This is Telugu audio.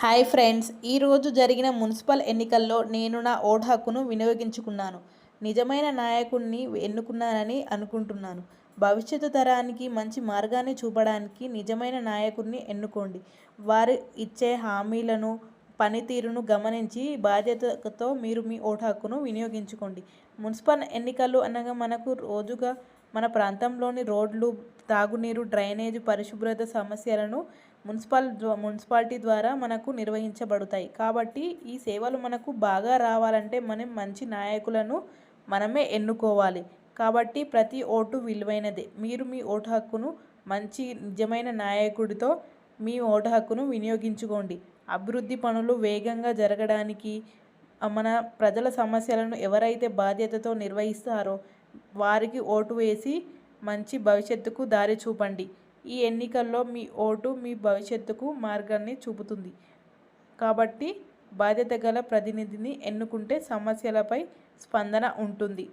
హాయ్ ఫ్రెండ్స్, ఈరోజు జరిగిన మున్సిపల్ ఎన్నికల్లో నేను నా ఓటు హక్కును వినియోగించుకున్నాను. నిజమైన నాయకుడిని ఎన్నుకున్నానని అనుకుంటున్నాను. భవిష్యత్తు తరానికి మంచి మార్గాన్ని చూపడానికి నిజమైన నాయకుడిని ఎన్నుకోండి. వారు ఇచ్చే హామీలను, పనితీరును గమనించి బాధ్యతతో మీరు మీ ఓటు హక్కును వినియోగించుకోండి. మున్సిపల్ ఎన్నికలు అనగా మనకు రోజుగా మన ప్రాంతంలోని రోడ్లు, తాగునీరు, డ్రైనేజీ, పరిశుభ్రత సమస్యలను మున్సిపాలిటీ ద్వారా మనకు నిర్వహించబడతాయి. కాబట్టి ఈ సేవలు మనకు బాగా రావాలంటే మనం మంచి నాయకులను మనమే ఎన్నుకోవాలి. కాబట్టి ప్రతి ఓటు విలువైనదే. మీరు మీ ఓటు హక్కును మంచి నిజమైన నాయకుడితో మీ ఓటు హక్కును వినియోగించుకోండి. అభివృద్ధి పనులు వేగంగా జరగడానికి, మన ప్రజల సమస్యలను ఎవరైతే బాధ్యతతో నిర్వహిస్తారో వారికి ఓటు వేసి మంచి భవిష్యత్తుకు దారి చూపండి. ఈ ఎన్నికల్లో మీ ఓటు మీ భవిష్యత్తుకు మార్గాన్ని చూపుతుంది. కాబట్టి బాధ్యత గల ప్రతినిధిని ఎన్నుకుంటే సమస్యలపై స్పందన ఉంటుంది.